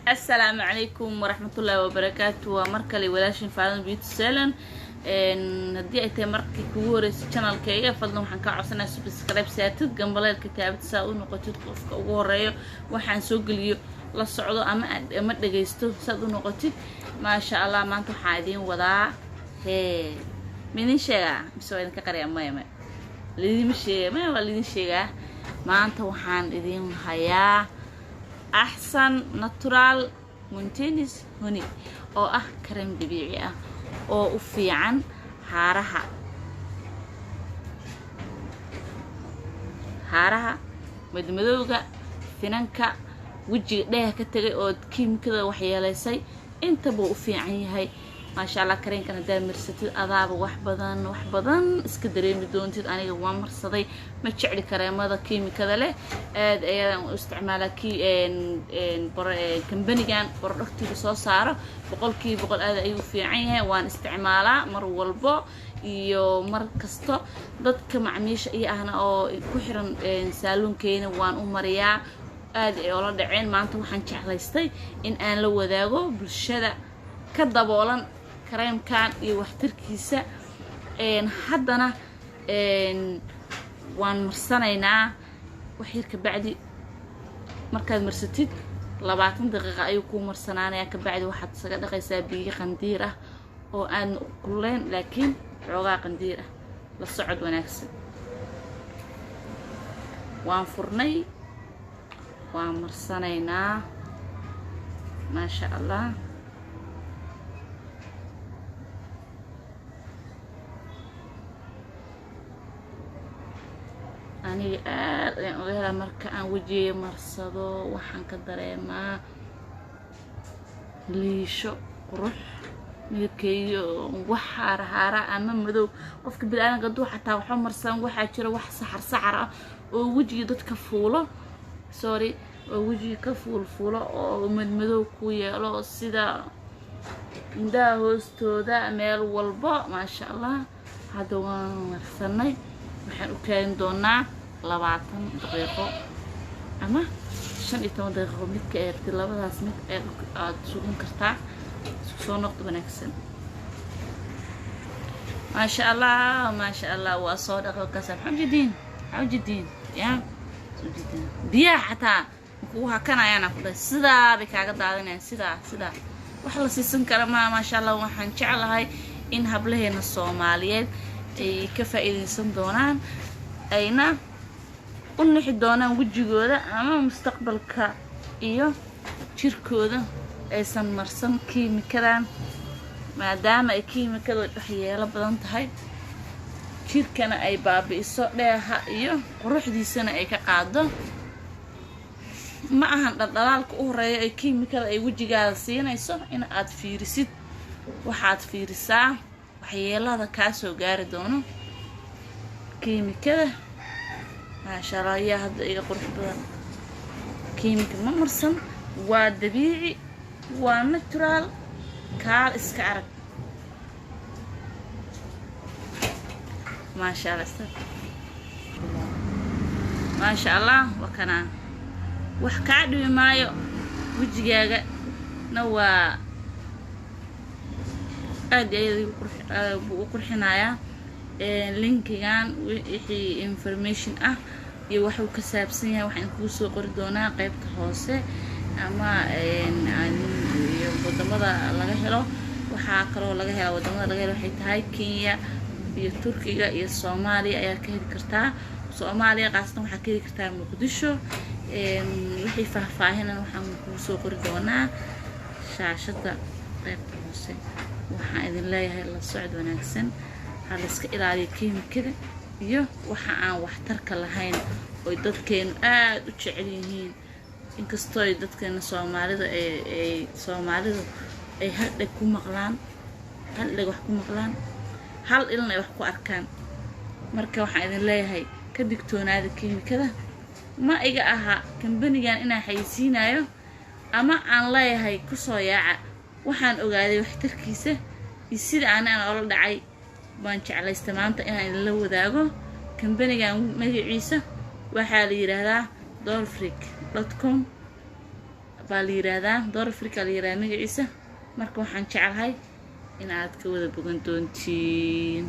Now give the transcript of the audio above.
السلام عليكم ورحمة الله وبركاته. ومركلي ولاشين فعلان بيوتي سالون هدي ايتي مركي كوريس channel كيغا فضلن waxaan ka codsanaa subscribe saatid gambaleel kitaabada saa u noqotid qofka ugu horeeyo waxaan soo geliyo la socdo ama dhageysto saad u noqotid ma sha Allah maanta waxaan idin wadaa minin sheega soo idin ka qariya ma lidin sheega maanta waxaan idin hayaa أحسن ناتورال مونتينيس هوني أو كريم طبيعي أو في عن هارها مدمدوغا فينانكا وجي ده كتغي أو كيم كذا وحياليسي انت بو في عن هاي ما شاء الله كريم كان داير مرستي أضاب وحبضان اسكدرين بدون تد أنا جوام مرصدي ما تشعلي كريم هذا كيمي كذا له استعماله كي كمبني كان برختي بصوص صارة بقول هذا أيوة في عينها وان استعماله مر والبو iyo mar kasto dadka macmiisha iyo ahna oo ku xiran saalonkeena waan u mariyaa aad ay oo la dhaceen maanta waxaan jeclaystay in aan la wadaago bulshada ka daboolan kareemkan iyo waxtarkiisa haddana waan marsanaynaa waxyar ka bacdi markaad marsatid 20 daqiiqo ayuu ku marsanaanaya ka bacdi waxaad isaga dhaqaysaa biyo qandiir ah oo aan kulleen laakiin xoogaa qandiir ah la socod wanaagsan waan furnay waan marsanaynaa ma sha Allah أنا أغير مركا وجهي مرصدو وحن كدريما ليشو روح ملكي وحار هارا أما مدو قفك بالآن قدو حتى وحو مرصان وحا جرى وح سحر ووجهي داد كفولو سوري ووجهي كفول فولو ومن مدو كويالو سيدا دا هوستو دا ميل والبا ما شاء الله هذا وان مرصاني waxaan u keen doonaa 20 daqiiqo ama 15 daqiiqo mid ka eerti labadaas mid aad sugan kartaa soo noqdo wanaagsan ma sha Allah waa soo dhaqo ka sab xamjidin ya sujidin biya xataa ku hakanayana ku dhahay sida bay kaaga daadanayaan sida wax la siisan kara ma sha Allah waxaan jeclahay in hablaheena Soomaaliyeed ay ka faa'iideysan doonaan ayna u nixi doonaan wajigooda ama mustaqbalka iyo jirkooda aysan marsan kiimikadan maadaama ay kiimikadu waxyeelo badan tahay jirkana ay baabi'iso dheeha iyo quruxdiisana ay ka qaado ma ahan dhaldhalaalka u horeeyo ay kiimikada ay wajigaada siinayso in aad fiirisid waxaad fiirisaa waxyeelada ka soo gaari doono kiimikada ma sha Allah ya hadda iyo qurux badan kiimika ma marsan waa dabiici waa natural kaal iska arag ma sha Allah wakana wax ka dhimi maayo wajigaaga na waa aad ay u qurxinaya linkigan wixii information ah iyo waxa uu ka saabsan yahay waxaan ku soo qori doonaa qaybta hoose ama iyo wadamada laga helo waxa kale oo laga helo wadamada laga helo waxay tahay Kenya iyo Turkiga iyo Soomaaliya ayaa ka heli kartaa Soomaaliya qaasatan waxa ka heli kartaa Muqdisho wixii faahfaahinana waxaan ku soo qori doonaa shaashada qaybta hoose waxaan idin leeyahay la socod wanaagsan hal iska ilaaliyo kiimikada iyo waxa aan waxtarka lahayn oo dadkeenu aad u jecel yihiin inkastoo dadkeena Soomaalida ay hal dhag ku maqlaan hal ilna wax ku arkaan marka waxaan idin leeyahay ka digtoonaada kiimikada ma iga aha kambanigan inaan xayisiinayo ama aan leeyahay ku soo yaaca waxaan ogaaday waxtarkiisa sida aan ola dhacay baan jeclaystay maanta inaan la wadaago kambanigan magaciisa waxaa la yiraahdaa dolfreak.com baa la yiraahdaa door afrika la yiraahdaa magaciisa marka waxaan jecelahay in aad ka wada bogan doontiin